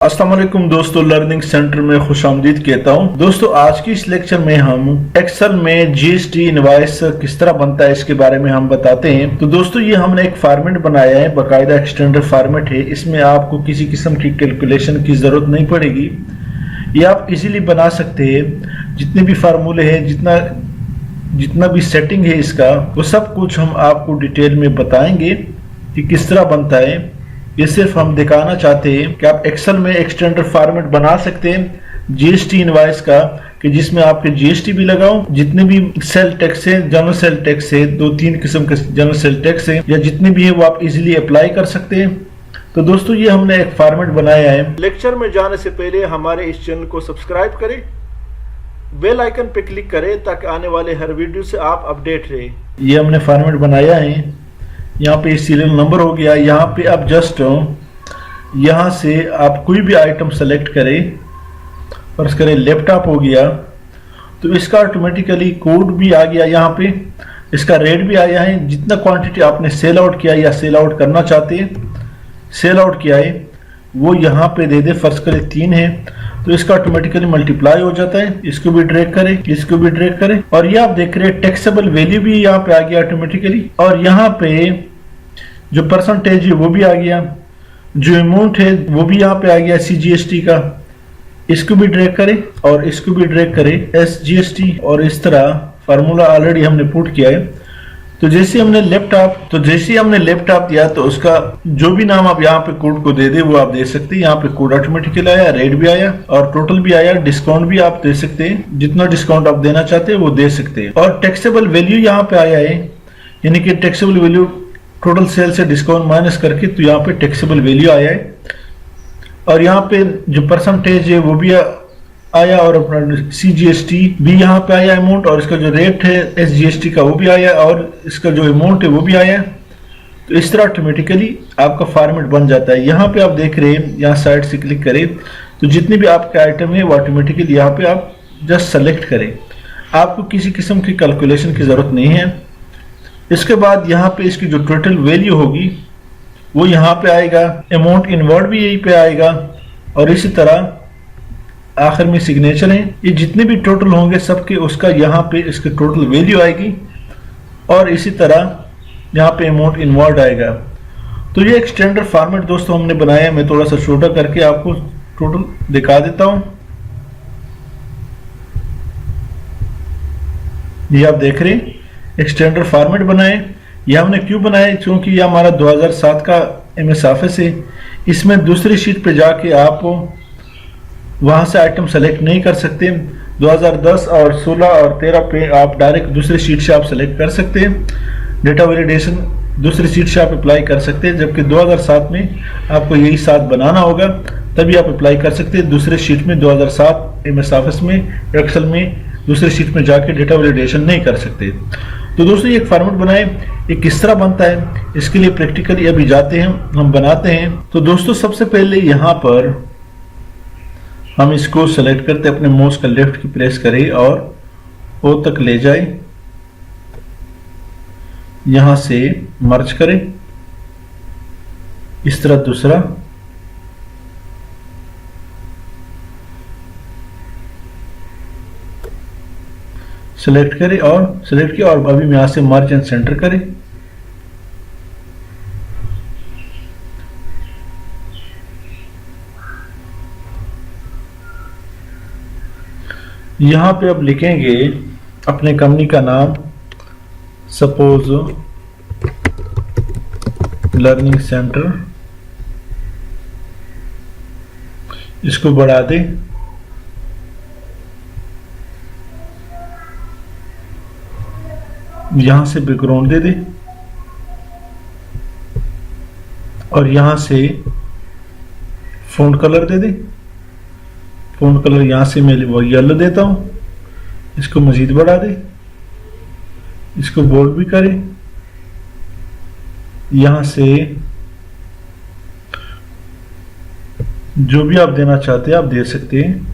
अस्सलाम वालेकुम दोस्तों, लर्निंग सेंटर में खुशामदीद कहता हूं। दोस्तों, आज की इस लेक्चर में हम एक्सेल में जीएसटी इनवॉइस किस तरह बनता है इसके बारे में हम बताते हैं। तो दोस्तों, ये हमने एक फॉर्मेट बनाया है, बाकायदा एक्सटेंडेड फॉर्मेट है। इसमें आपको किसी किस्म की कैलकुलेशन की जरूरत नहीं पड़ेगी। ये आप इजीली बना सकते हैं। जितने भी फार्मूले हैं, जितना भी सेटिंग है इसका, वो सब कुछ हम आपको डिटेल में बताएंगे कि किस तरह बनता है। ये सिर्फ हम दिखाना चाहते हैं कि आप एक्सेल में एक्सटेंडेड फॉर्मेट बना सकते हैं जीएसटी इनवॉइस का, कि जिसमें आपके जीएसटी भी लगाओ, जितने भी सेल टैक्स है, जनरल सेल टैक्स है, 2-3 किस्म के जनरल सेल टैक्स है, या जितने भी है वो आप इजीली अप्लाई कर सकते हैं। तो दोस्तों, ये हमने एक फॉर्मेट बनाया है। लेक्चर में जाने से पहले हमारे इस चैनल को सब्सक्राइब करें, बेल आइकन पे क्लिक करें ताकि आने वाले हर वीडियो से आप अपडेट रहे। ये हमने फॉर्मेट बनाया है। यहाँ पे सीरियल नंबर हो गया। यहाँ पे आप जस्ट यहाँ से आप कोई भी आइटम सेलेक्ट करें, फर्ज करें लैपटॉप हो गया, तो इसका ऑटोमेटिकली कोड भी आ गया। यहाँ पे इसका रेट भी आया है। जितना क्वांटिटी आपने सेल आउट किया या सेल आउट करना चाहते हैं, सेल आउट किया है, वो यहाँ पे दे दे। फर्ज करें 3 है तो इसका ऑटोमेटिकली मल्टीप्लाई हो जाता है। इसको भी ड्रैग करें, इसको भी ड्रैग करें, और ये आप देख रहे हैं टैक्सेबल वैल्यू भी यहाँ पे आ गया ऑटोमेटिकली। और यहाँ पे जो परसेंटेज है वो भी आ गया, जो अमाउंट है वो भी यहाँ पे आ गया सीजीएसटी का। इसको भी ड्रैग करें और इसको भी ड्रैग करें एसजीएसटी, और इस तरह फार्मूला ऑलरेडी हमने पुट किया है। तो जैसे हमने लैपटॉप दिया तो उसका जो भी नाम आप यहाँ पे कोड को दे दे वो आप दे सकते हैं। यहाँ पे कोड ऑटोमेटिकली आया, रेट भी आया और टोटल भी आया। डिस्काउंट भी आप दे सकते हैं, जितना डिस्काउंट आप देना चाहते हैं वो दे सकते हैं। और टैक्सेबल वैल्यू यहाँ पे आया है, यानी कि टैक्सेबल वैल्यू टोटल सेल से डिस्काउंट माइनस करके, तो यहाँ पे टैक्सेबल वैल्यू आया है। और यहाँ पे जो परसेंटेज है वो भी आया, और अपना सीजीएसटी भी यहाँ पे आया अमाउंट, और इसका जो रेट है एसजीएसटी का वो भी आया, और इसका जो अमाउंट है वो भी आया। तो इस तरह ऑटोमेटिकली आपका फॉर्मेट बन जाता है। यहाँ पे आप देख रहे हैं, यहाँ साइड से क्लिक करें तो जितने भी आपके आइटम है वो ऑटोमेटिकली यहाँ पे आप जस्ट सेलेक्ट करें। आपको किसी किस्म की कैलकुलेशन की जरूरत नहीं है। इसके बाद यहाँ पे इसकी जो टोटल वैल्यू होगी वो यहाँ पे आएगा, अमाउंट इनवर्ड भी यहीं पे आएगा, और इसी तरह आखिर में सिग्नेचर है। ये जितने भी टोटल होंगे सबके, उसका यहाँ पे इसकी टोटल वैल्यू आएगी, और इसी तरह यहाँ पे अमाउंट इनवर्ड आएगा। तो ये एक स्टैंडर्ड फॉर्मेट दोस्तों हमने बनाया है। मैं थोड़ा सा छोटा करके आपको टोटल दिखा देता हूँ। ये आप देख रहे हैं, एक स्टैंडर्ड फॉर्मेट बनाए। ये हमने क्यों बनाया, क्योंकि ये हमारा 2007 का एमएस ऑफिस है। इसमें दूसरी शीट पे जाके आप वहां से आइटम सेलेक्ट नहीं कर सकते। 2010 और 16 और 13 पे आप डायरेक्ट दूसरी शीट से आप सेलेक्ट कर सकते हैं। डेटा वैलिडेशन दूसरी शीट से आप अप्लाई कर सकते हैं, जबकि 2007 में आपको यही साथ बनाना होगा, तभी आप अप्लाई कर सकते हैं दूसरे शीट में। 2007 एमएस ऑफिस में एक्सेल में दूसरे शीट में जाके डेटा वैलिडेशन नहीं कर सकते। तो दोस्तों, ये एक फॉर्मेट बनाए, ये किस तरह बनता है इसके लिए प्रैक्टिकली अभी जाते हैं, हम बनाते हैं। तो दोस्तों, सबसे पहले यहाँ पर हम इसको सेलेक्ट करते, अपने माउस का लेफ्ट की प्रेस करें और ओ तक ले जाए, यहां से मर्ज करें, इस तरह दूसरा, सेलेक्ट करें और सेलेक्ट किया, और अभी यहां से मर्ज एंड सेंटर करें। यहां पे अब लिखेंगे अपने कंपनी का नाम, सपोज लर्निंग सेंटर, इसको बढ़ा दें, यहां से बैकग्राउंड दे दे, और यहां से फ़ॉन्ट कलर दे दे। फ़ॉन्ट कलर यहां से मैं वो येलो देता हूं, इसको मजीद बढ़ा दे, इसको बोल्ड भी करें। यहां से जो भी आप देना चाहते हैं आप दे सकते हैं,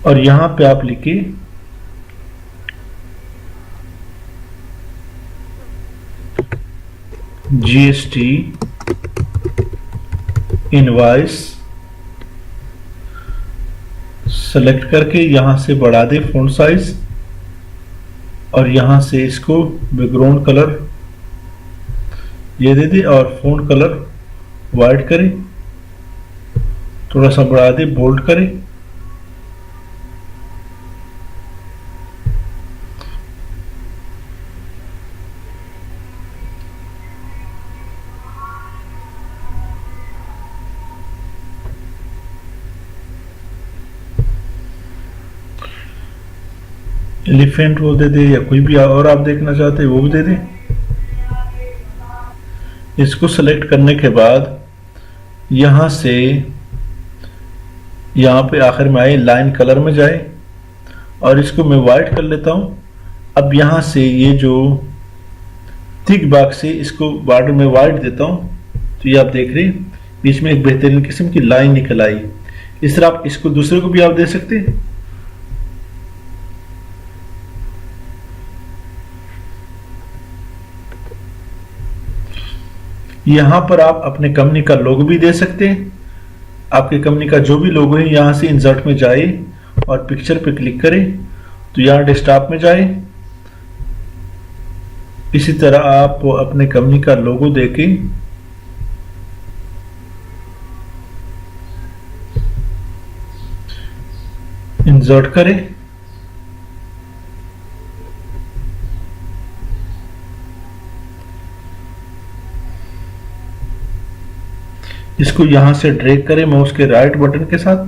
और यहां पे आप लिखिए जीएसटी इनवॉइस सेलेक्ट करके यहां से बढ़ा दे फ़ॉन्ट साइज और यहां से इसको बैकग्राउंड कलर ये दे दे और फ़ॉन्ट कलर वाइट करे, थोड़ा सा बढ़ा दे, बोल्ड करे। एलिफेंट वो दे दे या कोई भी और आप देखना चाहते हैं वो भी दे दे। इसको सेलेक्ट करने के बाद यहां से यहां पे आखिर में आए, लाइन कलर में जाए और इसको मैं वाइट कर लेता हूं। अब यहां से ये जो थिक बॉक्स से इसको बॉर्डर में वाइट देता हूं, तो ये आप देख रहे हैं बीच में एक बेहतरीन किस्म की लाइन निकल आई। इस तरह आप इसको दूसरे को भी आप दे सकते हैं। यहां पर आप अपने कंपनी का लोगो भी दे सकते हैं। आपके कंपनी का जो भी लोगो है यहां से इंसर्ट में जाए और पिक्चर पे क्लिक करें तो यहां डेस्कटॉप में जाए। इसी तरह आप अपने कंपनी का लोगो देके इंसर्ट करें। इसको यहां से ड्रैग करें माउस के राइट बटन के साथ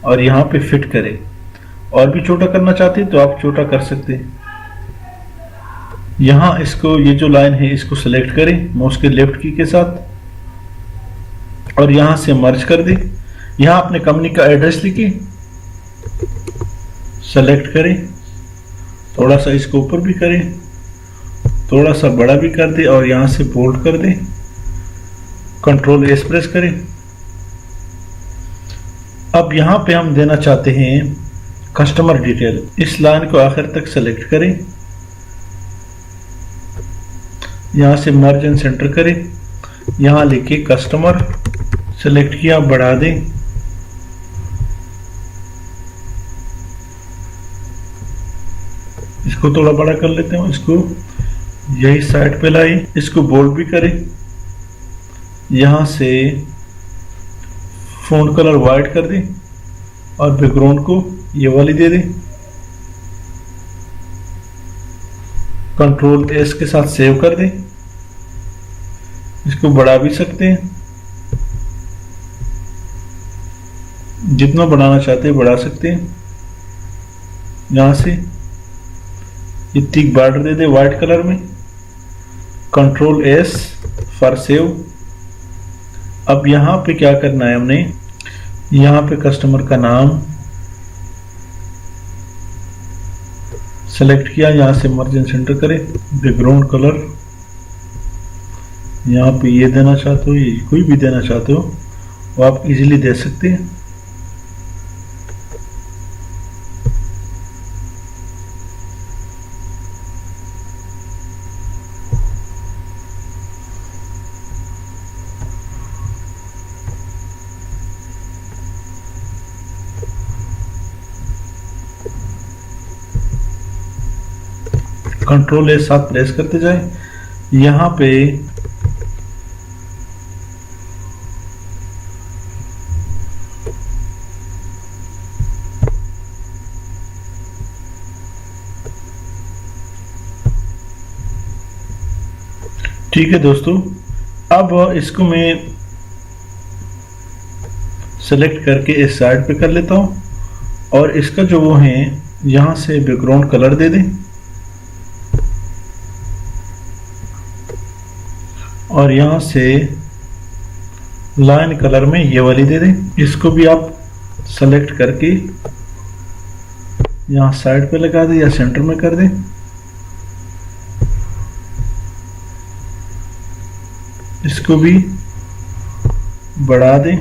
और यहां पे फिट करें। और भी छोटा करना चाहते हैं तो आप छोटा कर सकते हैं। यहां इसको ये जो लाइन है इसको सिलेक्ट करें माउस के लेफ्ट की के साथ और यहां से मर्ज कर दें। यहां अपने कंपनी का एड्रेस लिखिए, सेलेक्ट करें, थोड़ा सा इसको ऊपर भी करें, थोड़ा सा बड़ा भी कर दे और यहां से बोल्ड कर दें। कंट्रोल एस प्रेस करें। अब यहां पे हम देना चाहते हैं कस्टमर डिटेल। इस लाइन को आखिर तक सेलेक्ट करें, यहां से मर्ज एंड सेंटर करें, यहां लिखिए कस्टमर, सेलेक्ट किया, बढ़ा दें। इसको थोड़ा बड़ा कर लेते हैं, इसको यही साइड पे लाए, इसको बोल्ड भी करें। यहां से फ़ॉन्ट कलर वाइट कर दें और बैकग्राउंड को ये वाली दे दें। कंट्रोल एस के साथ सेव कर दें। इसको बढ़ा भी सकते हैं, जितना बढ़ाना चाहते हैं बढ़ा सकते हैं। यहां से ये थिक बॉर्डर दे दे व्हाइट कलर में। Control S for save. अब यहां पे क्या करना है, हमने यहां पे कस्टमर का नाम सेलेक्ट किया, यहां से मर्ज एंड सेंटर करें। बैकग्राउंड कलर यहां पे ये देना चाहते हो, ये कोई भी देना चाहते हो वो आप इजीली दे सकते हैं। कंट्रोल ए साथ प्रेस करते जाए। यहां पे ठीक है दोस्तों, अब इसको मैं सेलेक्ट करके इस साइड पे कर लेता हूं और इसका जो वो है यहां से बैकग्राउंड कलर दे दें और यहां से लाइन कलर में ये वाली दे दें। इसको भी आप सेलेक्ट करके यहां साइड पे लगा दें या सेंटर में कर दें। इसको भी बढ़ा दें,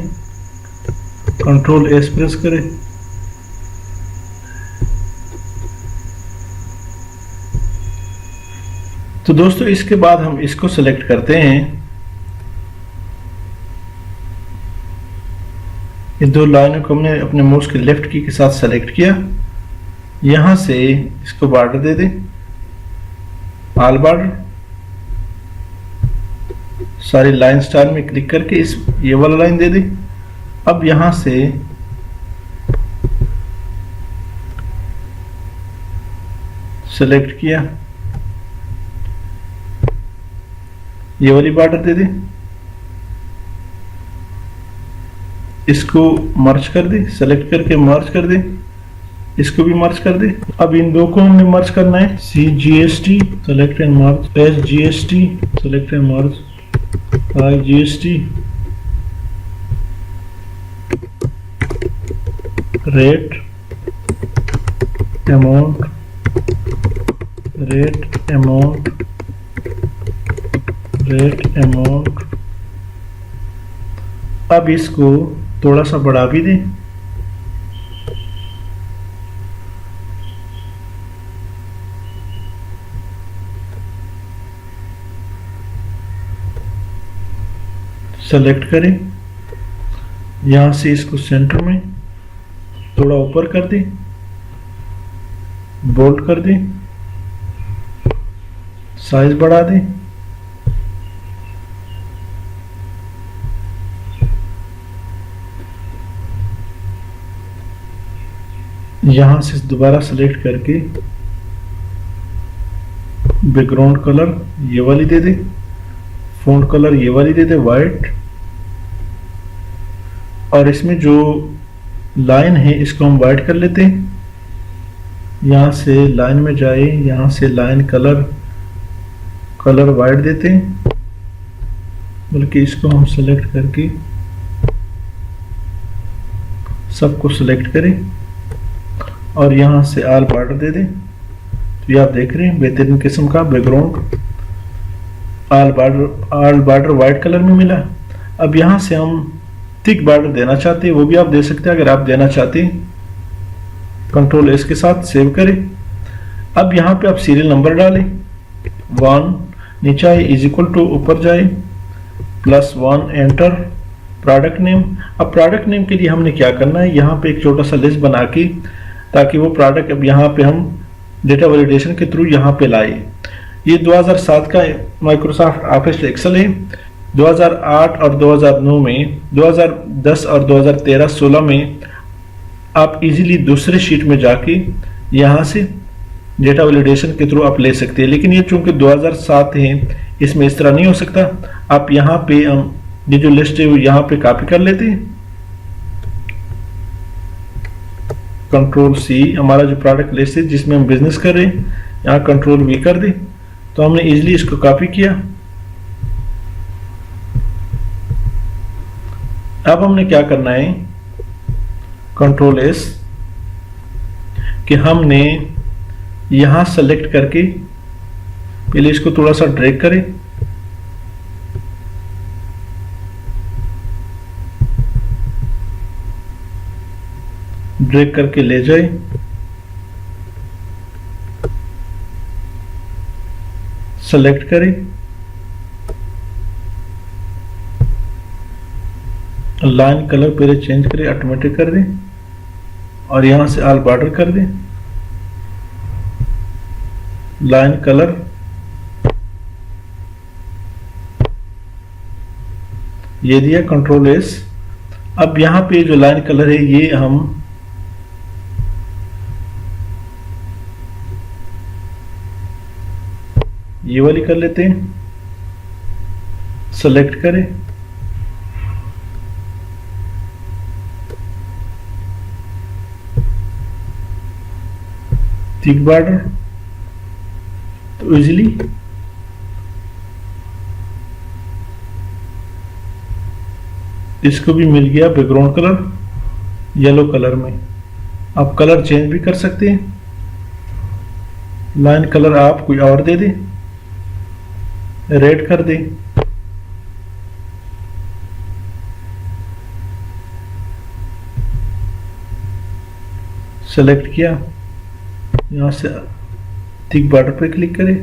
कंट्रोल एस प्रेस करें। तो दोस्तों इसके बाद हम इसको सेलेक्ट करते हैं इन दो लाइनों को हमने अपने माउस के लेफ्ट की के साथ सेलेक्ट किया। यहां से इसको बॉर्डर दे दे, ऑल बॉर्डर। सारी लाइन स्टाइल में क्लिक करके इस ये वाला लाइन दे दे। अब यहां से सेलेक्ट किया, ये वाली बॉर्डर दे दे, इसको मर्ज कर दे, सेलेक्ट करके मर्ज कर दे, इसको भी मर्ज कर दे। अब इन दो को हमने मर्ज करना है। CGST select and merge, SGST select and merge, IGST, rate amount, rate amount, rate amount. अब इसको थोड़ा सा बढ़ा भी दें। सेलेक्ट करें, यहां से इसको सेंटर में थोड़ा ऊपर कर दें, बोल्ड कर दें, साइज बढ़ा दें। यहां से दोबारा सेलेक्ट करके बैकग्राउंड कलर ये वाली दे दे, फ़ॉन्ट कलर ये वाली दे दे वाइट, और इसमें जो लाइन है इसको हम वाइट कर लेते हैं। यहां से लाइन में जाए, यहां से लाइन कलर वाइट देते हैं, बल्कि इसको हम सेलेक्ट करके सबको सेलेक्ट करें और यहां से ऑल बॉर्डर दे दें। तो ये आप देख रहे हैं बेहतरीन किस्म का background all border white colour में मिला। अब यहां से हम थिक बॉर्डर देना चाहते हैं, वो भी आप दे सकते हैं अगर आप देना चाहते हैं। कंट्रोल एस के साथ सेव करें। अब यहां पे आप सीरियल नंबर डालें, 1 नीचे आए, इज इक्वल टू ऊपर जाए, +1 एंटर। प्रोडक्ट नेम, अब प्रोडक्ट नेम के लिए हमने क्या करना है, यहाँ पे एक छोटा सा लिस्ट बना के, ताकि वो प्रोडक्ट अब यहाँ पे हम डेटा वैलिडेशन के थ्रू यहाँ पे लाए। ये 2007 का माइक्रोसॉफ्ट ऑफिस एक्सेल है। 2008 और 2009 में, 2010 और 2013-16 में आप इजीली दूसरे शीट में जाके यहाँ से डेटा वैलिडेशन के थ्रू आप ले सकते हैं। लेकिन ये चूंकि 2007 है, इसमें इस तरह नहीं हो सकता। आप यहाँ पे हम ये जो लिस्ट है वो यहाँ पे कॉपी कर लेते हैं, कंट्रोल C, हमारा जो प्रोडक्ट लिस्ट है जिसमें हम बिजनेस कर रहे हैं, यहाँ कंट्रोल V कर दे। तो हमने इजीली इसको कॉपी किया। अब हमने क्या करना है, कंट्रोल S, कि हमने यहां सेलेक्ट करके पहले इसको थोड़ा सा ड्रैग करें, ड्रैग करके ले जाए, सेलेक्ट करें, लाइन कलर पहले चेंज करें, ऑटोमेटिक कर दें और यहां से ऑल बॉर्डर कर दें, लाइन कलर ये दिया, कंट्रोल S। अब यहां पे जो लाइन कलर है ये हम ये वाली कर लेते हैं, सेलेक्ट करें, थिक बॉर्डर, तो इजीली इसको भी मिल गया बैकग्राउंड कलर येलो कलर में। आप कलर चेंज भी कर सकते हैं, लाइन कलर आप कोई और दे दें, रेड कर दें, सेलेक्ट किया, यहां से थिक बॉर्डर पे क्लिक करें,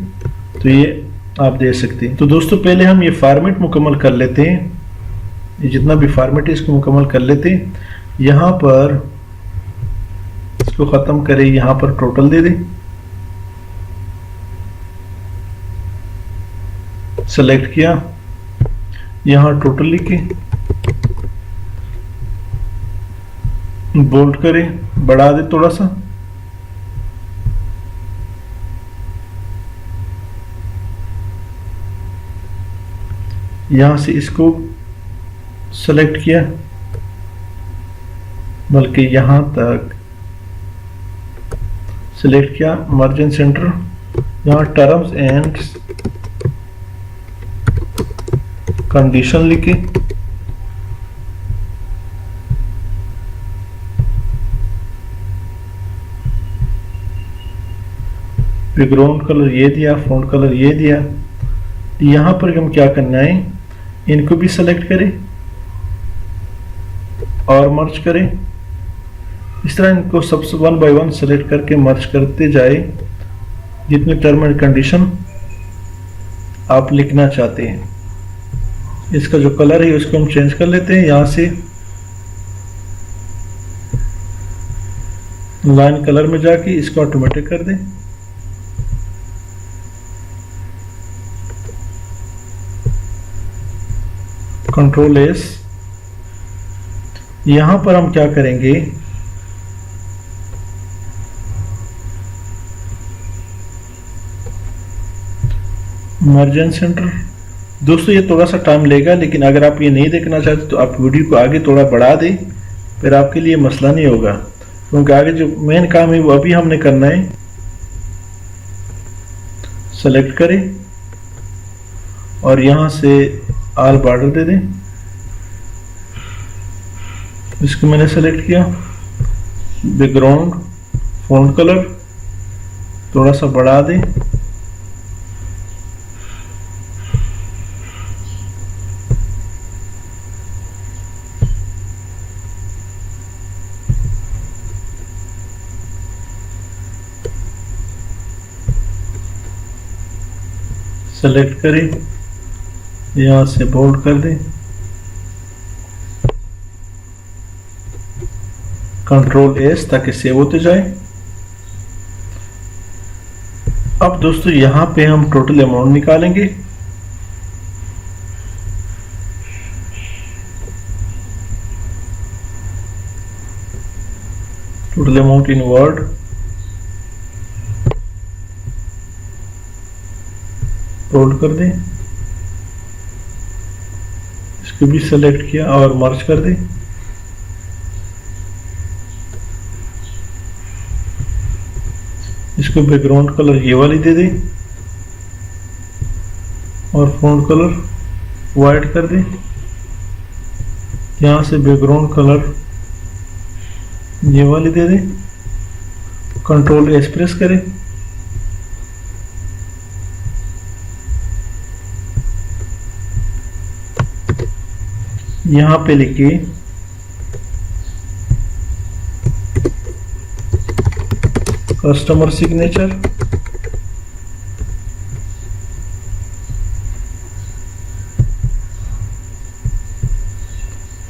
तो ये आप दे सकते हैं। तो दोस्तों पहले हम ये फॉर्मेट मुकम्मल कर लेते हैं, ये जितना भी फॉर्मेट है इसको मुकम्मल कर लेते हैं। यहाँ पर इसको खत्म करें, यहाँ पर टोटल दे दें, सेलेक्ट किया, यहाँ टोटल लिखे, बोल्ड करें, बढ़ा दे थोड़ा सा, यहां से इसको सेलेक्ट किया, बल्कि यहां तक सेलेक्ट किया, मार्जिन सेंटर, यहां टर्म्स एंड कंडीशन लिखे, बैकग्राउंड कलर ये दिया, फ़ॉन्ट कलर ये दिया। यहां पर हम क्या करना है, इनको भी सेलेक्ट करें और मर्ज करें। इस तरह इनको सबसे वन बाय वन सेलेक्ट करके मर्ज करते जाए जितने टर्म एंड कंडीशन आप लिखना चाहते हैं। इसका जो कलर है उसको हम चेंज कर लेते हैं, यहां से लाइन कलर में जाके इसको ऑटोमेटिक कर दें। Control S. यहां पर हम क्या करेंगे, मार्जिन सेंटर। दोस्तों ये थोड़ा सा टाइम लेगा, लेकिन अगर आप ये नहीं देखना चाहते तो आप वीडियो को आगे थोड़ा बढ़ा दें, फिर आपके लिए मसला नहीं होगा, क्योंकि आगे जो मेन काम है वो अभी हमने करना है। सेलेक्ट करें और यहां से आल बॉर्डर दे दें, इसको मैंने सेलेक्ट किया। बैकग्राउंड फ़ॉन्ट कलर थोड़ा सा बढ़ा दें, सेलेक्ट करें, यहां से बोल्ड कर दें, कंट्रोल एस ताकि सेव होते जाए। अब दोस्तों यहां पे हम टोटल अमाउंट निकालेंगे। Total amount in word, hold कर दें, इसको भी सेलेक्ट किया और मर्ज कर दें। इसको बैकग्राउंड कलर ये वाली दे दें और फ़ॉन्ट कलर वाइट कर दें। यहां से बैकग्राउंड कलर ये वाली दे दें, कंट्रोल एस प्रेस करें, यहां पे लिखिए customer signature,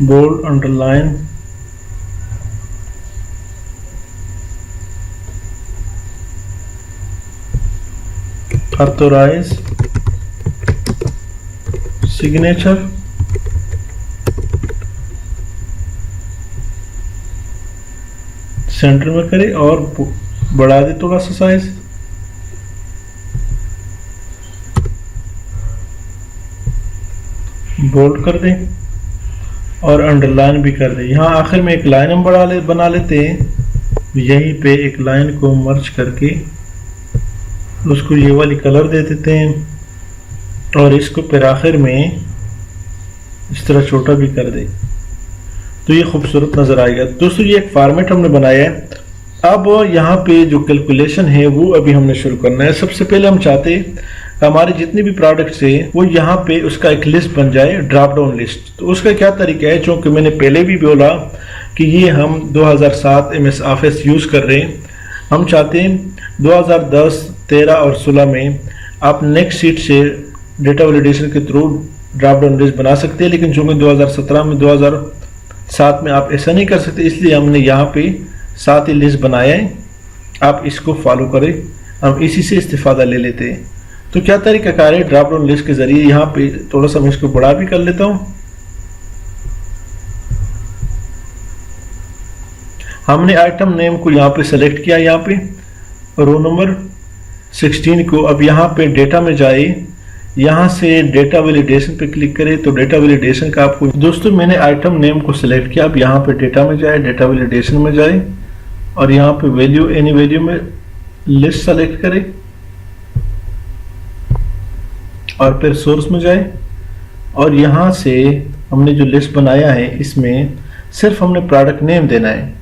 bold underline, authorise signature, centre में करें और बढ़ा दे थोड़ा सा साइज। बोल्ड कर दें और अंडरलाइन भी कर दें। यहाँ आखिर में एक लाइन हम बना लेते हैं। यहीं पे एक लाइन को मर्ज करके उसको ये वाली कलर दे देते हैं और इसको फिर आखिर में इस तरह छोटा भी कर दें तो ये खूबसूरत नजर आएगा। दोस्तों ये एक फॉर्मेट हमने बनाया है। अब यहाँ पे जो कैलकुलेशन है वो अभी हमने शुरू करना है। सबसे पहले हम चाहते हैं हमारे जितने भी प्रोडक्ट्स हैं वो यहाँ पे उसका एक लिस्ट बन जाए, ड्रॉप डाउन लिस्ट। तो उसका क्या तरीका है, चूँकि मैंने पहले भी बोला कि ये हम 2007 MS ऑफिस यूज़ कर रहे हैं। हम चाहते हैं 2010, 13 और 16 में आप नेक्स्ट शीट से डेटा वैलिडेशन के थ्रू ड्रॉप डाउन लिस्ट बना सकते हैं, लेकिन चूँकि 2017 में 2000 साथ में आप ऐसा नहीं कर सकते, इसलिए हमने यहाँ पे साथ ही लिस्ट बनाया है। आप इसको फॉलो करें, हम इसी से इस्तेफादा ले लेते हैं। तो क्या तरीकाकार है, ड्रॉप डाउन लिस्ट के जरिए। यहाँ पे थोड़ा सा मैं इसको बड़ा भी कर लेता हूँ। हमने आइटम नेम को यहाँ पे सेलेक्ट किया, यहाँ पे रो नंबर 16 को। अब यहाँ पे डेटा में जाए, यहाँ से डेटा वैलिडेशन पे क्लिक करें तो डेटा वैलिडेशन का आपको, दोस्तों मैंने आइटम नेम को सिलेक्ट किया। अब यहाँ पे डेटा में जाए, डेटा वैलिडेशन में जाए और यहाँ पे वैल्यू, एनी वैल्यू में लिस्ट सेलेक्ट करें और फिर सोर्स में जाए और यहाँ से हमने जो लिस्ट बनाया है इसमें सिर्फ हमने प्रोडक्ट नेम देना है,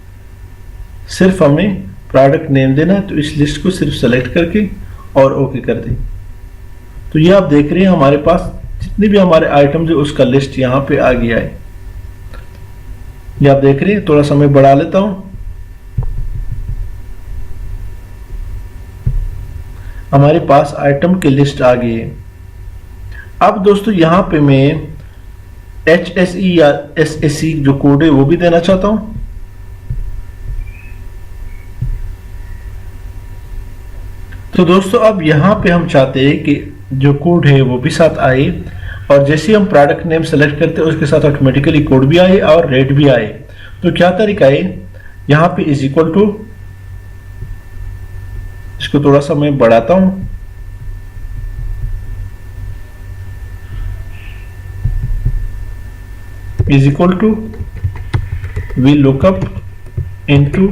सिर्फ हमें प्रोडक्ट नेम देना है। तो इस लिस्ट को सिर्फ सेलेक्ट करके और ओके कर दें। तो ये आप देख रहे हैं हमारे पास जितने भी हमारे आइटम्स है उसका लिस्ट यहाँ पे आ गया है। ये आप देख रहे हैं, थोड़ा सा मैं बढ़ा लेता हूं। हमारे पास आइटम की लिस्ट आ गई है। अब दोस्तों यहाँ पे मैं HSE या SSE जो कोड है वो भी देना चाहता हूं। तो दोस्तों अब यहाँ पे हम चाहते हैं कि जो कोड है वो भी साथ आए और जैसे हम प्रोडक्ट नेम सेलेक्ट करते हैं उसके साथ ऑटोमेटिकली कोड भी आए और रेट भी आए। तो क्या तरीका है, यहाँ पे इज इक्वल टू, इसको थोड़ा सा मैं बढ़ाता हूं, is equal to V lookup into,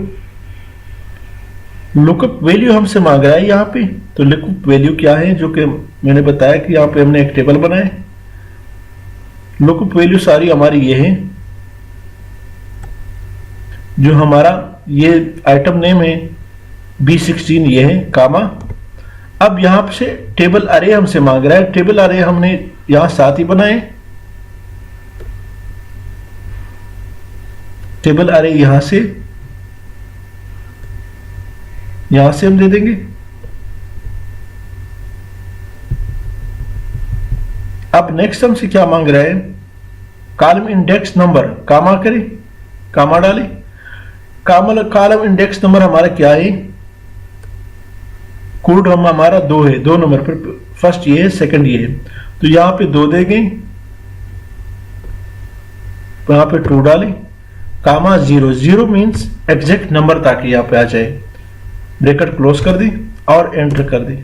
lookup value हमसे मांग रहा है यहाँ पे। तो लुकअप वैल्यू क्या है, जो कि मैंने बताया कि यहाँ पे हमने एक टेबल बनाए। लुकअप वैल्यू सारी हमारी ये है, जो हमारा ये आइटम नेम है B16 ये है कामा। अब यहाँ से टेबल अरे हमसे मांग रहा है, टेबल अरे हमने यहाँ साथ ही बनाए। टेबल अरे यहां से हम दे देंगे। अब नेक्स्ट हमसे क्या मांग रहा है, कॉलम इंडेक्स नंबर, कामा करें, कामा डालें। कॉलम इंडेक्स नंबर हमारा क्या है, कोड हम हमारा 2 है, 2 नंबर पर, फर्स्ट ये है सेकंड ये है। तो यहां पे 2 देंगे, यहां पे 2 डालें, कामा 0, 0 मीन्स एग्जैक्ट नंबर ताकि यहां पे आ जाए। ब्रैकेट क्लोज कर दी और एंटर कर दी।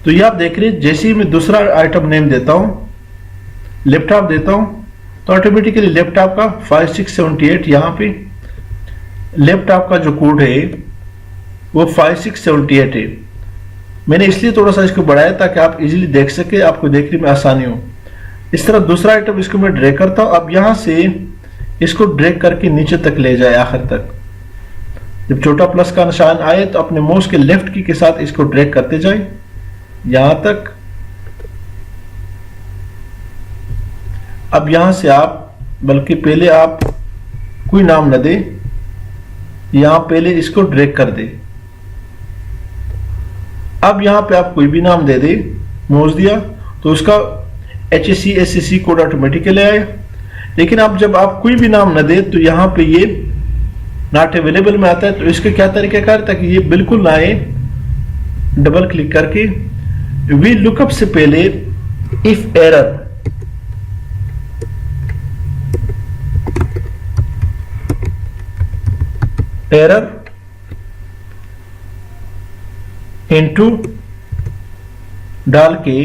तो ये आप देख रहे हैं, जैसे ही मैं दूसरा आइटम नेम देता हूं, लैपटॉप देता हूं, तो ऑटोमेटिकली लैपटॉप का 5678 यहां पे लैपटॉप का जो कोड है वो 5678 है। मैंने इसलिए थोड़ा सा इसको बढ़ाया ताकि आप इजीली देख सके, आपको देखने में आसानी हो। इस तरह दूसरा आइटम इसको मैं ड्रैग करता हूं। अब यहां से इसको ड्रैग करके नीचे तक ले जाए आखिर तक। जब छोटा प्लस का निशान आए तो अपने माउस के लेफ्ट की के साथ इसको ड्रैग करते जाए यहां तक। अब यहां से आप, बल्कि पहले आप कोई नाम न दे, यहां पहले इसको ड्रैग कर दे। अब यहां पे आप कोई भी नाम दे दे, माउस दिया तो उसका HSE SSE कोड ऑटोमेटिकली आए। लेकिन अब जब आप कोई भी नाम न दे तो यहां पे ये नॉट अवेलेबल में आता है। तो इसका क्या तरीका कार ताकि ये बिल्कुल ना आए, डबल क्लिक करके वी लुकअप से पहले इफ एरर, इनटू डाल के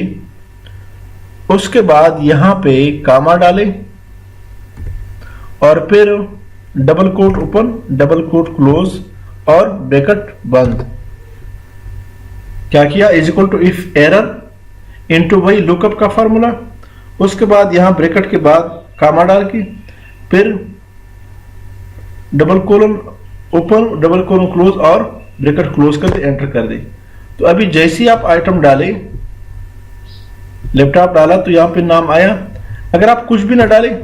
उसके बाद यहां पे कामा डालें और फिर double quote open, double quote close और ब्रैकेट बंद। क्या किया, is equal to if error into वही लुकअप का फार्मूला। उसके बाद यहां ब्रैकेट के बाद कामा डाल के फिर double colon open, double colon close और ब्रैकेट क्लोज कर दे, एंटर कर दे। तो अभी जैसे ही आप आइटम डालें, लैपटॉप डाला तो यहां पे नाम आया। अगर आप कुछ भी ना डालें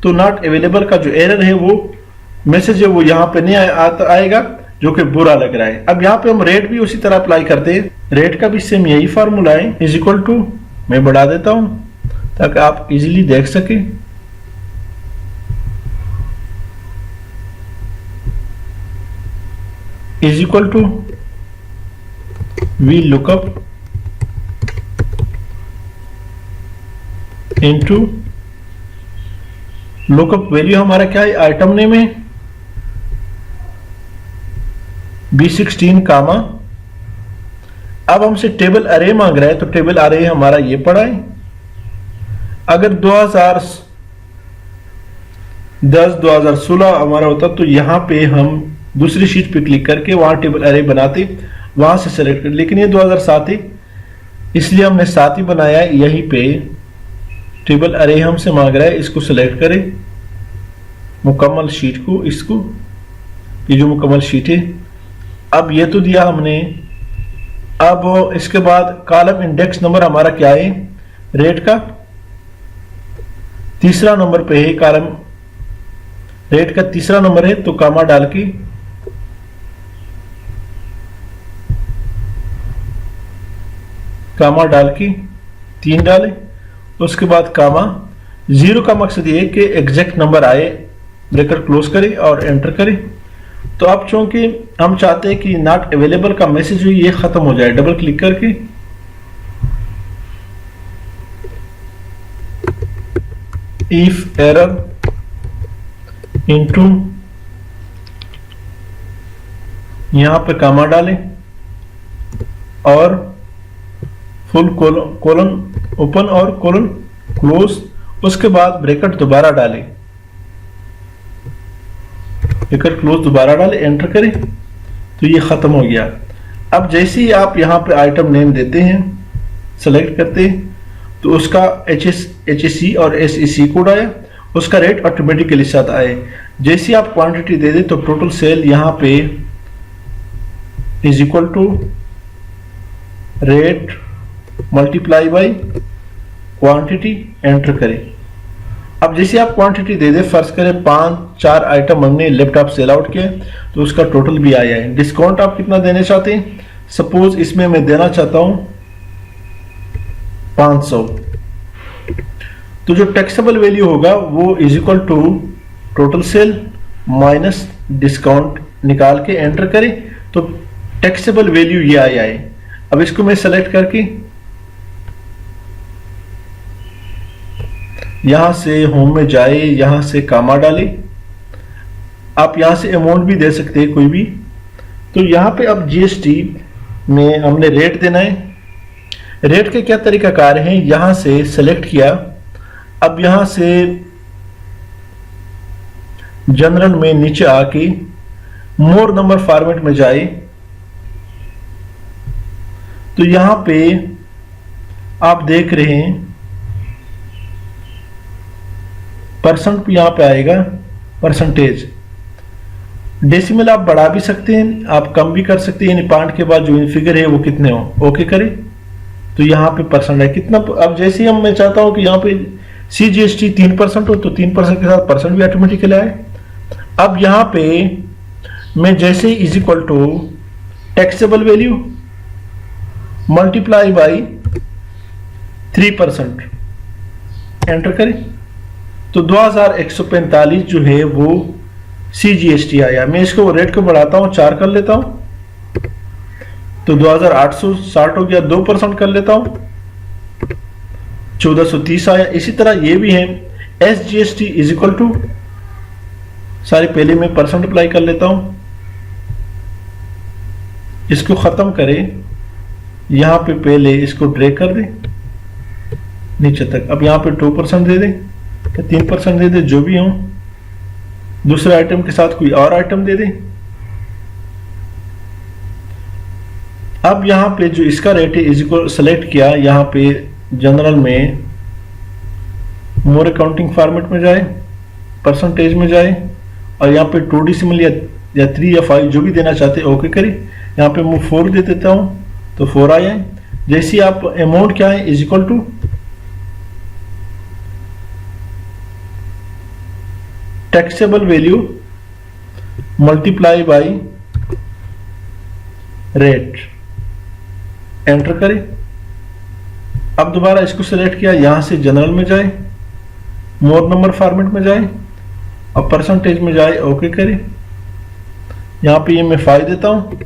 तो नॉट अवेलेबल का जो एरर है वो मैसेज है वो यहां पे नहीं आएगा, जो कि बुरा लग रहा है। अब यहां पे हम रेट भी उसी तरह अप्लाई करते हैं। रेट का भी सेम यही फार्मूला है, इज इक्वल टू, मैं बढ़ा देता हूं ताकि आप इजीली देख सके। Is equal to V lookup into lookup value हमारा क्या है, आइटम नेम है B16 कामा। अब हमसे टेबल अरे मांग रहा है, तो टेबल अरे हमारा ये पड़ा है। अगर 2010-2016 हमारा होता तो यहां पे हम दूसरी शीट पे क्लिक करके वहां टेबल अरे बनाते, वहां से सेलेक्ट कर, लेकिन ये 2007 है इसलिए हमने 7 ही बनाया है। यहीं पे टेबल अरे हमसे मांग रहा है, इसको सेलेक्ट करें मुकम्मल शीट को, इसको, ये जो मुकम्मल शीट है। अब ये तो दिया हमने। अब इसके बाद कॉलम इंडेक्स नंबर हमारा क्या है, रेट का तीसरा नंबर पे है, कॉलम रेट का तीसरा नंबर है, तो कामा डाल के कामा डाल के 3 डालें। उसके बाद कामा, 0 का मकसद ये कि एग्जैक्ट नंबर आए, ब्रैकेट क्लोज करें और एंटर करें। तो अब चूंकि हम चाहते हैं कि नॉट अवेलेबल का मैसेज हुई ये खत्म हो जाए, डबल क्लिक करके इफ एरर इनटू यहां पे कामा डालें और फुल कोलन ओपन और कोलन क्लोज। उसके बाद ब्रैकेट दोबारा डालें, ब्रैकेट क्लोज दोबारा डालें, एंटर करें, तो ये खत्म हो गया। अब जैसे ही आप यहां पे आइटम नेम देते हैं, सेलेक्ट करते हैं, तो उसका HSC और SEC कोड आया, उसका रेट ऑटोमेटिकली साथ आए। जैसे आप क्वांटिटी दे दें तो टोटल सेल यहां पे is equal to rate multiply by quantity, enter करें। अब जैसे आप क्वांटिटी दे दे, फर्ज करें 5-4 आइटम हमने लैपटॉप सेल आउट किया तो उसका टोटल भी आया है। डिस्काउंट आप कितना देना चाहते हैं, सपोज इसमें मैं देना चाहता हूं 500, तो जो टैक्सेबल वैल्यू होगा वो is equal to total sale minus discount निकाल के एंटर करें, तो टैक्सेबल वैल्यू ये आया है। अब इसको मैं सेलेक्ट करके यहां से होम में जाए, यहां से कामा डाले, आप यहां से अमाउंट भी दे सकते हैं कोई भी। तो यहां पे अब GST में हमने रेट देना है। रेट के क्या तरीकाकार है, यहां से सेलेक्ट किया, अब यहां से जनरल में नीचे आके मोर नंबर फॉर्मेट में जाए, तो यहां पे आप देख रहे हैं परसेंट यहां पे आएगा, परसेंटेज। डेसिमल आप बढ़ा भी सकते हैं, आप कम भी कर सकते हैं, यानी पॉइंट के बाद जो फिगर है वो कितने हो, ओके करें, तो यहां पे परसेंट है कितना। अब जैसे ही मैं चाहता हूं कि यहां पे CGST 3% हो, तो 3% के साथ परसेंट भी ऑटोमेटिकली आए। अब यहां पे मैं जैसे is equal to taxable value multiply by 3%, enter करें, तो 2145 जो है वो CGST आया। मैं इसको रेट को बढ़ाता हूं, 4 कर लेता हूं, तो 2860 हो गया, 2% कर लेता हूं, 1430 आया। इसी तरह ये भी है SGST इज इक्वल टू, सारे पहले मैं परसेंट अप्लाई कर लेता हूं, इसको खत्म करें, यहां पे पहले इसको ड्रैग कर दें नीचे तक। अब यहां पे 2% दे दें, 3% दे दें, जो भी हो, दूसरे आइटम के साथ कोई और आइटम दे दें। अब यहां पे जो इसका रेट है इज इक्वल सेलेक्ट किया, यहां पे जनरल में मोर अकाउंटिंग फॉर्मेट में जाए, परसेंटेज में जाए, और यहाँ पे 2 डेसिमल या 3 या 5 जो भी देना चाहते हैं ओके करें। यहाँ पे मैं 4 दे देता हूं, तो 4 आया है। जैसे आप अमाउंट क्या है is equal to taxable value multiply by rate, enter करें। अब दोबारा इसको सेलेक्ट किया, यहां से जनरल में जाए, मोर नंबर फॉर्मेट में जाए और परसेंटेज में जाए, ओके करें। यहाँ पे ये मैं 5 देता हूँ,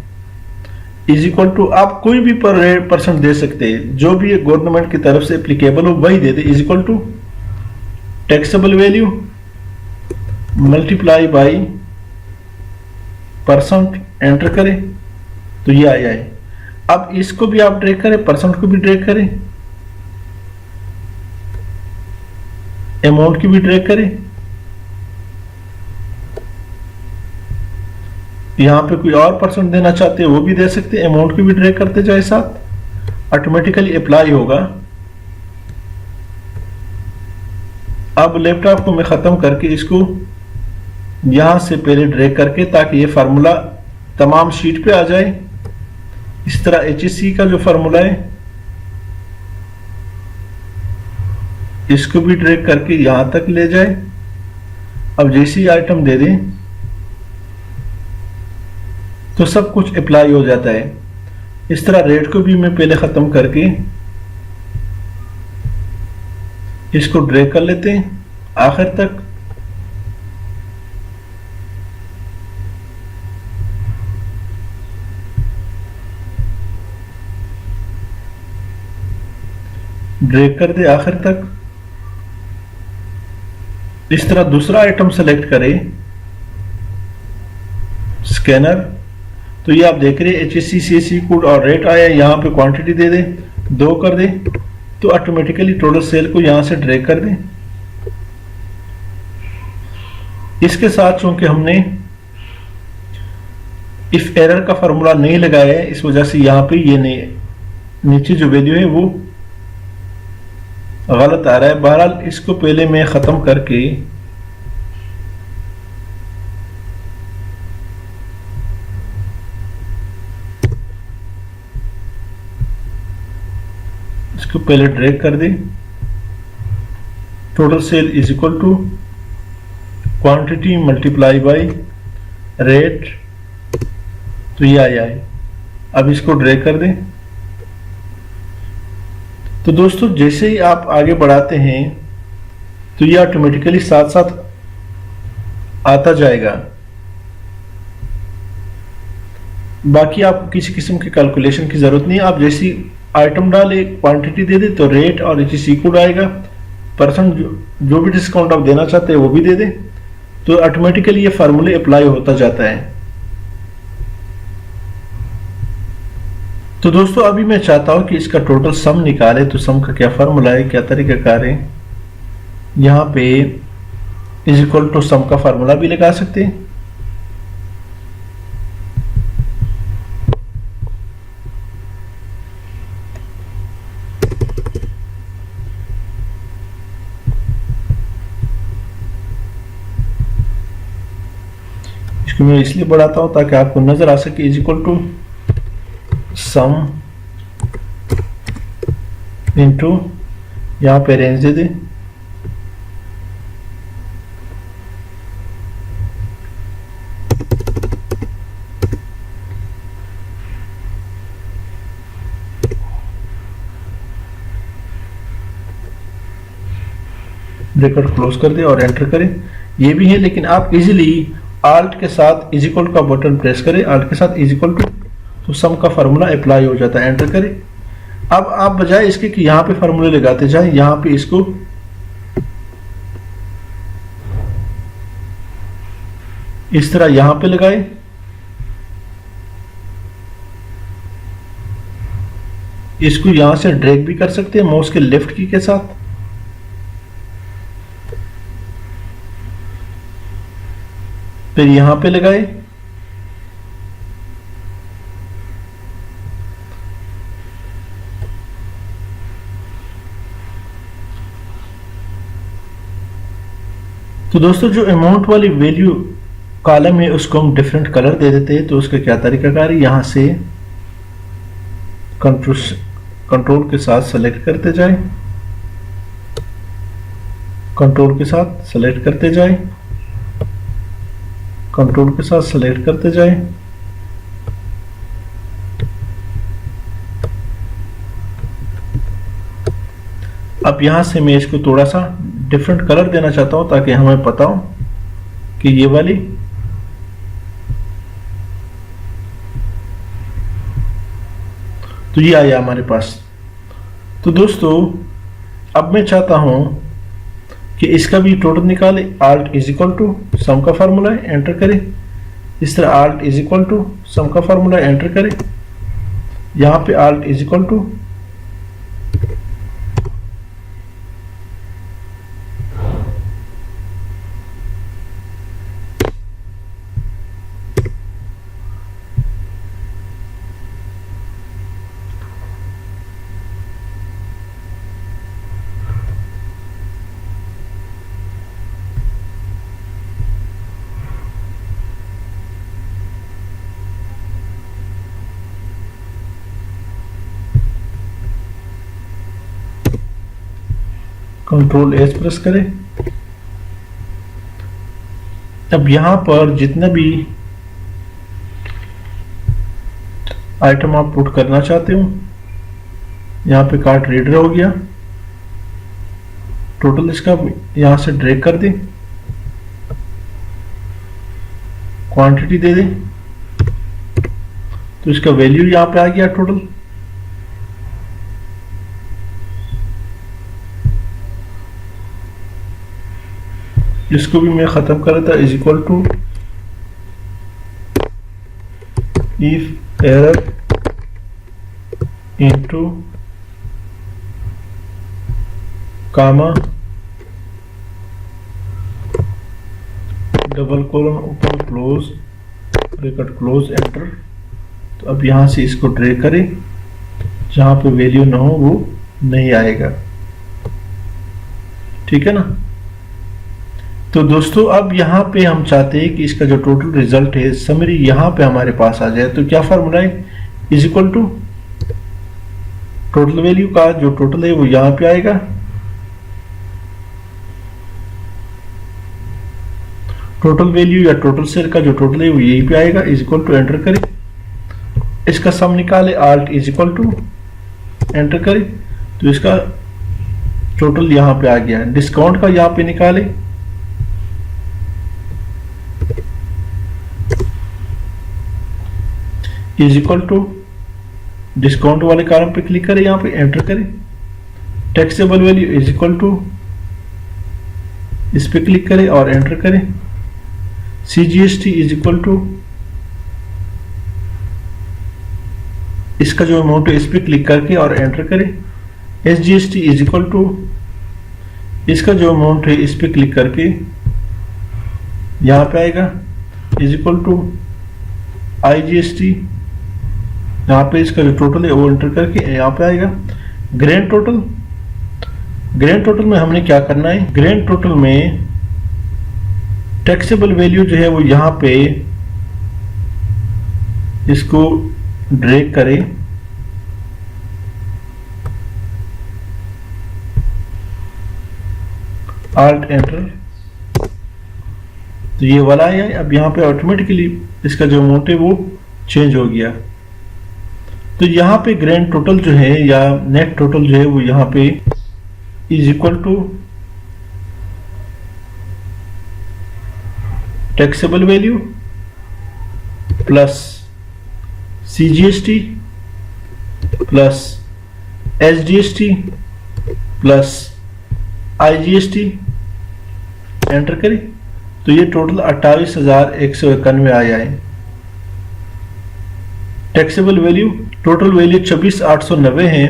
इज इक्वल टू, आप कोई भी परसेंट दे सकते हैं, जो भी गवर्नमेंट की तरफ से एप्लीकेबल हो वही दे दे, is equal to taxable value multiply by percent, enter करें तो ये आया है। अब इसको भी आप ड्रैग करें, परसेंट को भी ड्रैग करें, अमाउंट की भी ड्रैग करें, यहां पे कोई और परसेंट देना चाहते हैं वो भी दे सकते हैं, अमाउंट की भी ड्रैग करते जाए, साथ ऑटोमेटिकली अप्लाई होगा। अब लैपटॉप को मैं खत्म करके इसको यहां से पहले ड्रैग करके, ताकि ये फार्मूला तमाम शीट पे आ जाए। इस तरह HSC का जो फार्मूला है इसको भी ड्रैग करके यहां तक ले जाए। अब जैसे ही आइटम दे दें तो सब कुछ अप्लाई हो जाता है। इस तरह रेट को भी मैं पहले खत्म करके इसको ड्रैग कर लेते हैं आखिर तक। ड्रैग कर दे आखिर तक। इस तरह दूसरा आइटम सेलेक्ट करें, स्कैनर, तो ये आप देख रहे हैं HSC CSC कोड और रेट आया, यहां पे क्वांटिटी दे दे 2 कर दे तो ऑटोमेटिकली टोटल सेल को यहां से ड्रैग कर दें। इसके साथ चूंकि हमने इफ एरर का फार्मूला नहीं लगाया है, इस वजह से यहां पे ये नहीं, नीचे जो वैल्यू है वो गलत आ रहा है। बहरहाल इसको पहले मैं खत्म करके इसको पहले ड्रैग कर दे। Total sale is equal to quantity multiply by rate, तो ये आया है। अब इसको ड्रैग कर दें। तो दोस्तों जैसे ही आप आगे बढ़ाते हैं तो ये ऑटोमेटिकली साथ साथ आता जाएगा। बाकी आपको किसी किस्म की कैलकुलेशन की जरूरत नहीं है। आप जैसी आइटम डाले, क्वांटिटी दे दे तो रेट और HSC कोड आएगा, परसेंट जो भी डिस्काउंट आप देना चाहते हैं वो भी दे दे, तो ऑटोमेटिकली ये फार्मूले अप्लाई होता जाता है। तो दोस्तों अभी मैं चाहता हूं कि इसका टोटल सम निकाले, तो सम का क्या फार्मूला है, क्या तरीकाकार है। यहां पे इज इक्वल टू सम का फार्मूला भी लगा सकते हैं। इसको मैं इसलिए बढ़ाता हूं ताकि आपको नजर आ सके, is equal to sum into, यहां पे रेंज दे दे, ब्रैकेट क्लोज कर दे और एंटर करें। ये भी है, लेकिन आप इजीली आल्ट के साथ इज इक्वल का बटन प्रेस करें, आल्ट के साथ इज इक्वल टू, तो सम का फार्मूला अप्लाई हो जाता है। एंटर करें। अब आप बजाय इसके कि यहां पे फार्मूले लगाते जाएं, यहां पे इसको इस तरह यहां पे लगाए, इसको यहां से ड्रैग भी कर सकते हैं माउस के लेफ्ट की के साथ। फिर यहां पे लगाए, तो दोस्तों जो अमाउंट वाली वैल्यू कॉलम है उसको हम डिफरेंट कलर दे देते हैं। तो उसका क्या तरीकाकार है, यहां से कंट्रोल के साथ सेलेक्ट करते जाए, कंट्रोल के साथ सेलेक्ट करते जाए, कंट्रोल के साथ सेलेक्ट करते जाए। अब यहां से मैं इसको थोड़ा सा डिफरेंट कलर देना चाहता हूं ताकि हमें पता हो कि ये वाली तो ये आया हमारे पास। तो दोस्तों अब मैं चाहता हूं कि इसका भी टोटल निकाले। Alt is equal to sum का फार्मूला है, एंटर करें। इस तरह alt is equal to sum का फार्मूला एंटर करें। यहां पे alt is equal to control S press करें। अब यहां पर जितने भी आइटम आप पुट करना चाहते हो, यहां पे कार्ट रीडर हो गया, टोटल इसका यहां से ड्रैग कर दें, क्वांटिटी दे दें, तो इसका वैल्यू यहां पे आ गया टोटल। इसको भी मैं खत्म कर रहा था, is equal to if error into comma double colon open close bracket close enter. तो अब यहां से इसको ड्रैग करें, जहां पे वैल्यू ना हो वो नहीं आएगा, ठीक है ना। तो दोस्तों अब यहाँ पे हम चाहते हैं कि इसका जो टोटल रिजल्ट है समरी यहाँ पे हमारे पास आ जाए। तो क्या फार्मूला है, is equal to total value का जो टोटल है वो यहाँ पे आएगा, टोटल वैल्यू या टोटल सेल का जो टोटल है वो यहीं पे आएगा, इज इक्वल टू एंटर करें। इसका सम निकाले, alt is equal to enter करें, तो इसका टोटल यहाँ पे आ गया। डिस्काउंट का यहाँ पे निकाले, इज इक्वल टू डिस्काउंट वाले कॉलम पे क्लिक करें, यहां पे एंटर करें। Taxable value is equal to, इस पे क्लिक करें और एंटर करें। CGST इज इक्वल टू, इसका जो अमाउंट है इस पे क्लिक करके और एंटर करें। SGST इज इक्वल टू, इसका जो अमाउंट है इस पे क्लिक करके यहां पे आएगा, इज इक्वल टू IGST, यहाँ पे इसका जो टोटल है वो एंटर करके यहाँ पे आएगा। ग्रैंड टोटल, ग्रैंड टोटल में हमने क्या करना है, ग्रैंड टोटल में टैक्सेबल वैल्यू जो है वो यहाँ पे इसको ड्रैग करें, आल्ट एंटर, तो ये वाला है। अब यहाँ पे ऑटोमेटिकली इसका जो अमाउंट है वो चेंज हो गया। तो यहाँ पे ग्रैंड टोटल जो है या नेट टोटल जो है वो यहाँ पे is equal to taxable value plus CGST plus SGST plus IGST, enter करें। तो ये टोटल 28,191 आया है। टैक्सेबल वैल्यू, टोटल वैल्यू 26,890 है,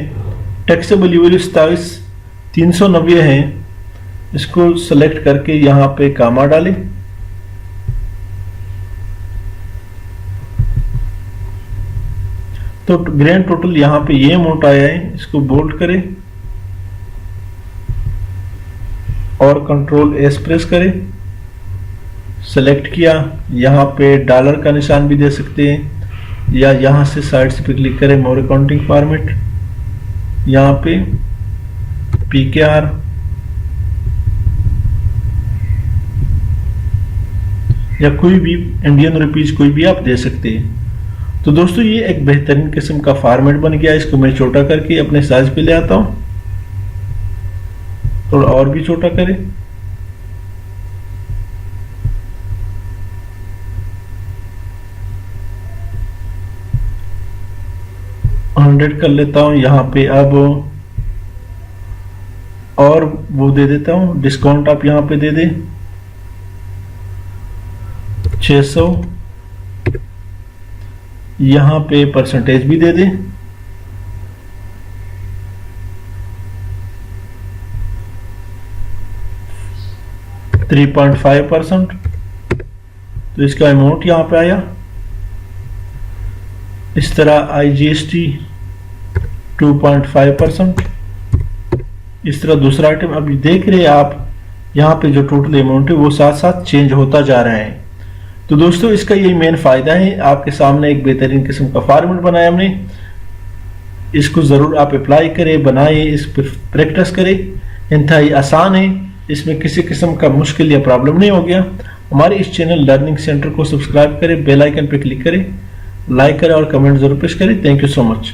टैक्सेबल वैल्यू 27,390 है। इसको सेलेक्ट करके यहां पे कामा डालें, तो ग्रैंड टोटल यहां पे ये अमाउंट आया है। इसको बोल्ड करें और कंट्रोल एस प्रेस करें, सेलेक्ट किया, यहां पे डॉलर का निशान भी दे सकते हैं या यहां से साइड से पे क्लिक करें, मोर अकाउंटिंग फॉर्मेट, यहां पे PKR या कोई भी इंडियन रुपीज कोई भी आप दे सकते हैं। तो दोस्तों ये एक बेहतरीन किस्म का फॉर्मेट बन गया। इसको मैं छोटा करके अपने साइज पे ले आता हूं, थोड़ा और भी छोटा करें। 100 कर लेता हूँ। यहाँ पे अब और वो दे देता हूँ, डिस्काउंट आप यहाँ पे दे दे 600। यहाँ पे परसेंटेज भी दे दे 3.5%। तो इसका अमाउंट यहाँ पे आया। इस तरह IGST 2.5%। इस तरह दूसरा आइटम, अभी देख रहे हैं आप यहाँ पे जो टोटल अमाउंट है वो साथ साथ चेंज होता जा रहा है। तो दोस्तों इसका यही मेन फायदा है। आपके सामने एक बेहतरीन किस्म का फॉर्मेट बनाया हमने, इसको जरूर आप अप्लाई करें, बनाएं, इस पर प्रैक्टिस करें। इंतहाई आसान है, इसमें किसी किस्म का मुश्किल या प्रॉब्लम नहीं हो गया। हमारे इस चैनल लर्निंग सेंटर को सब्सक्राइब करें, बेल आइकन पर क्लिक करें, लाइक करें और कमेंट जरूर पेश करें। Thank you so much.